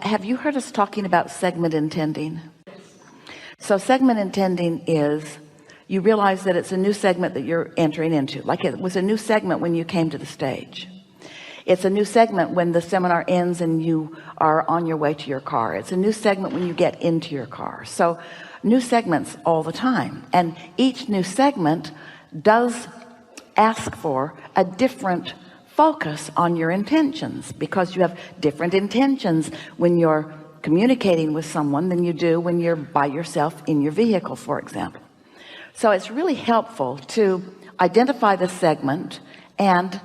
Have you heard us talking about segment intending? So segment intending is you realize that it's a new segment that you're entering into. Like it was a new segment when you came to the stage. It's a new segment when the seminar ends and you are on your way to your car. It's a new segment when you get into your car. So new segments all the time, and each new segment does ask for a different focus on your intentions, because you have different intentions when you're communicating with someone than you do when you're by yourself in your vehicle, for example. So it's really helpful to identify the segment and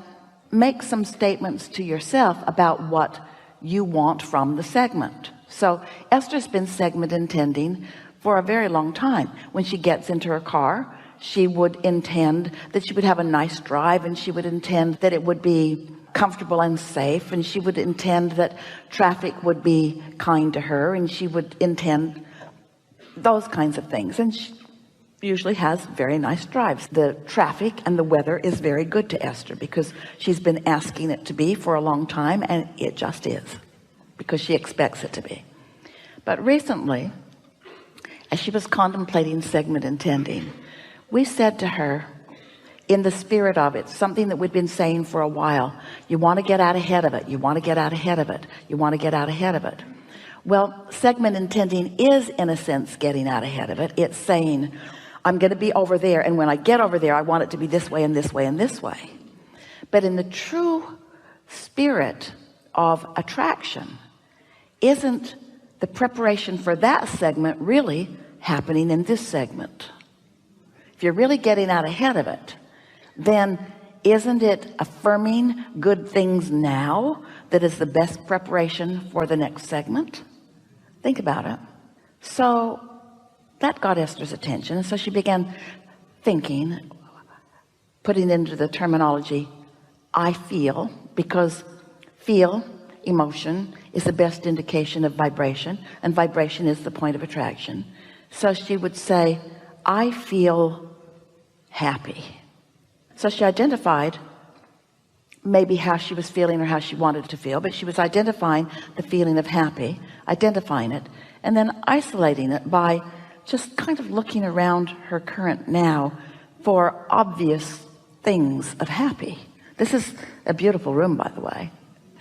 make some statements to yourself about what you want from the segment. So Esther's been segment intending for a very long time. When she gets into her car, she would intend that she would have a nice drive, and she would intend that it would be comfortable and safe, and she would intend that traffic would be kind to her, and she would intend those kinds of things. And she usually has very nice drives. The traffic and the weather is very good to Esther because she's been asking it to be for a long time, and it just is, because she expects it to be. But recently, as she was contemplating segment intending, we said to her, in the spirit of it, something that we'd been saying for a while: you want to get out ahead of it, you want to get out ahead of it, you want to get out ahead of it. Well, segment intending is, in a sense, getting out ahead of it. It's saying, I'm going to be over there, and when I get over there, I want it to be this way and this way and this way. But in the true spirit of attraction, isn't the preparation for that segment really happening in this segment? If you're really getting out ahead of it, then isn't it affirming good things now that is the best preparation for the next segment? Think about it. So that got Esther's attention, and so she began thinking, putting into the terminology, I feel, because feel, emotion, is the best indication of vibration, and vibration is the point of attraction. So she would say, I feel happy. So she identified maybe how she was feeling or how she wanted to feel, but she was identifying the feeling of happy, identifying it, and then isolating it by just kind of looking around her current now for obvious things of happy. This is a beautiful room, by the way.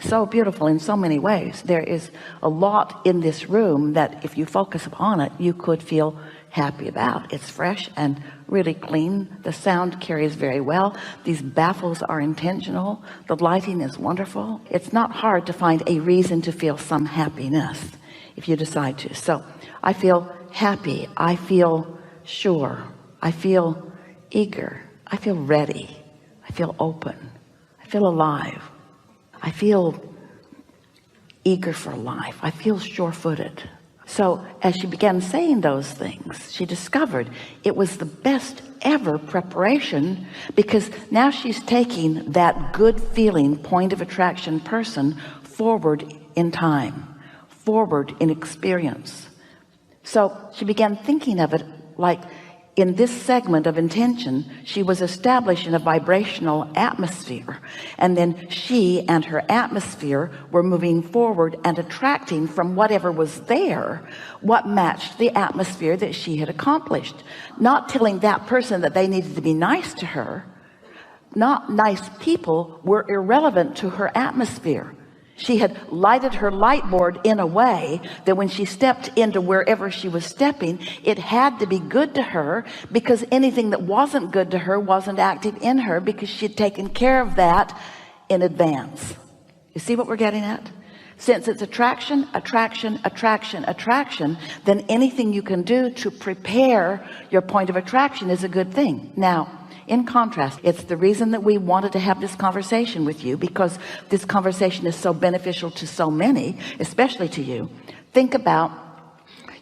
So beautiful in so many ways. There is a lot in this room that if you focus upon it, you could feel happy about. It's fresh and really clean. The sound carries very well. These baffles are intentional. The lighting is wonderful. It's not hard to find a reason to feel some happiness if you decide to. So I feel happy. I feel sure. I feel eager. I feel ready. I feel open. I feel alive. I feel eager for life. I feel sure-footed. So as she began saying those things, she discovered it was the best ever preparation, because now she's taking that good feeling point of attraction person forward in time, forward in experience. So she began thinking of it like, in this segment of intention, she was establishing a vibrational atmosphere, and then she and her atmosphere were moving forward and attracting from whatever was there what matched the atmosphere that she had accomplished. Not telling that person that they needed to be nice to her. Not nice people were irrelevant to her atmosphere. She had lighted her light board in a way that when she stepped into wherever she was stepping, it had to be good to her, because anything that wasn't good to her wasn't active in her, because she had taken care of that in advance. You see what we're getting at? Since it's attraction, attraction, attraction, attraction, then anything you can do to prepare your point of attraction is a good thing. Now, in contrast, it's the reason that we wanted to have this conversation with you, because this conversation is so beneficial to so many, especially to you. Think about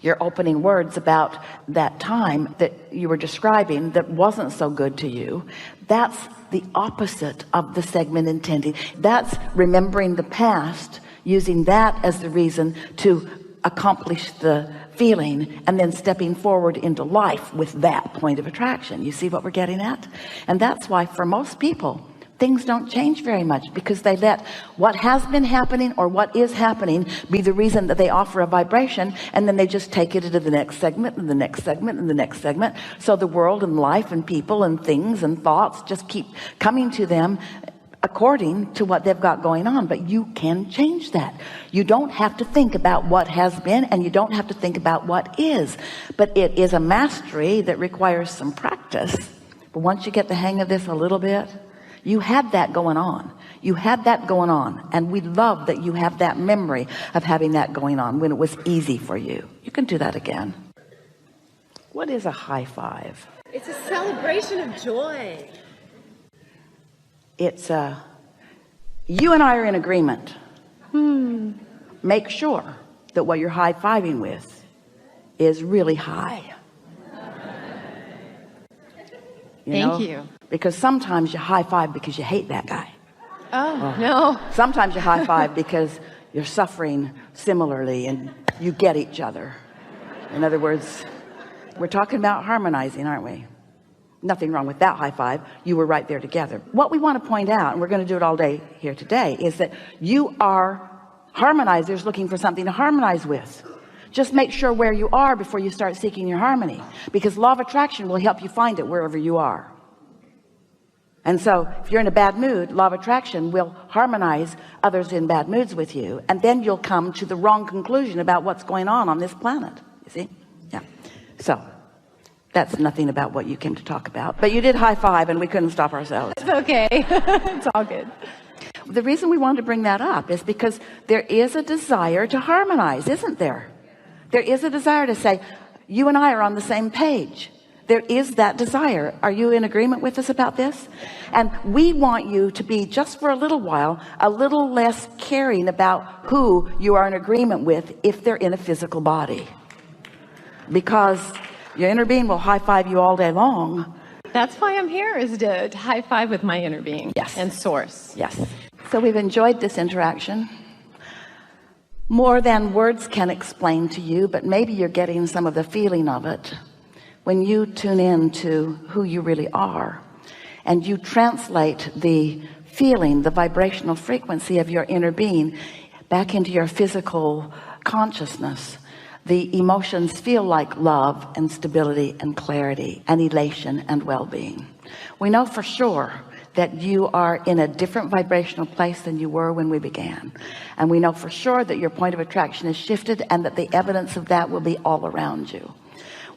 your opening words about that time that you were describing that wasn't so good to you. That's the opposite of the segment intending. That's remembering the past, using that as the reason to accomplish the feeling, and then stepping forward into life with that point of attraction. You see what we're getting at? And that's why for most people, things don't change very much, because they let what has been happening or what is happening be the reason that they offer a vibration, and then they just take it into the next segment and the next segment and the next segment. So the world and life and people and things and thoughts just keep coming to them according to what they've got going on. But you can change that. You don't have to think about what has been, and you don't have to think about what is, but it is a mastery that requires some practice. But once you get the hang of this a little bit, you had that going on. You had that going on. And we love that you have that memory of having that going on when it was easy for you. You can do that again. What is a high five? It's a celebration of joy. It's you and I are in agreement. Make sure that what you're high-fiving with is really high. Thank you. Because sometimes you high-five because you hate that guy. Oh, no. Sometimes you high-five because you're suffering similarly and you get each other. In other words, we're talking about harmonizing, aren't we? Nothing wrong with that high five. You were right there together. What we want to point out, and we're going to do it all day here today, is that you are harmonizers looking for something to harmonize with. Just make sure where you are before you start seeking your harmony, because law of attraction will help you find it wherever you are. And so if you're in a bad mood, law of attraction will harmonize others in bad moods with you, and then you'll come to the wrong conclusion about what's going on this planet. You see? Yeah. So that's nothing about what you came to talk about, but you did high five and we couldn't stop ourselves. It's okay. It's all good. The reason we wanted to bring that up is because there is a desire to harmonize, isn't there? There is a desire to say, you and I are on the same page. There is that desire. Are you in agreement with us about this? And we want you to be, just for a little while, a little less caring about who you are in agreement with if they're in a physical body, because your inner being will high-five you all day long. That's why I'm here, is to high five with my inner being. Yes. And source. Yes. So we've enjoyed this interaction. More than words can explain to you, but maybe you're getting some of the feeling of it when you tune in to who you really are, and you translate the feeling, the vibrational frequency of your inner being back into your physical consciousness. The emotions feel like love and stability and clarity and elation and well-being. We know for sure that you are in a different vibrational place than you were when we began. And we know for sure that your point of attraction is shifted, and that the evidence of that will be all around you.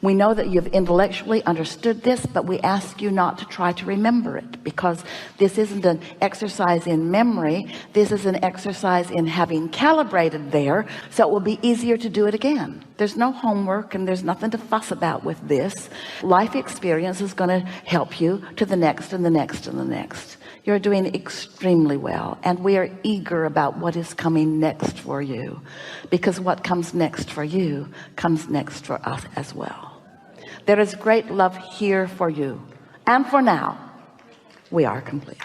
We know that you've intellectually understood this, but we ask you not to try to remember it, because this isn't an exercise in memory. This is an exercise in having calibrated there, so it will be easier to do it again. There's no homework and there's nothing to fuss about with this. Life experience is going to help you to the next and the next and the next. You're doing extremely well, and we are eager about what is coming next for you, because what comes next for you comes next for us as well. There is great love here for you, and for now we are complete.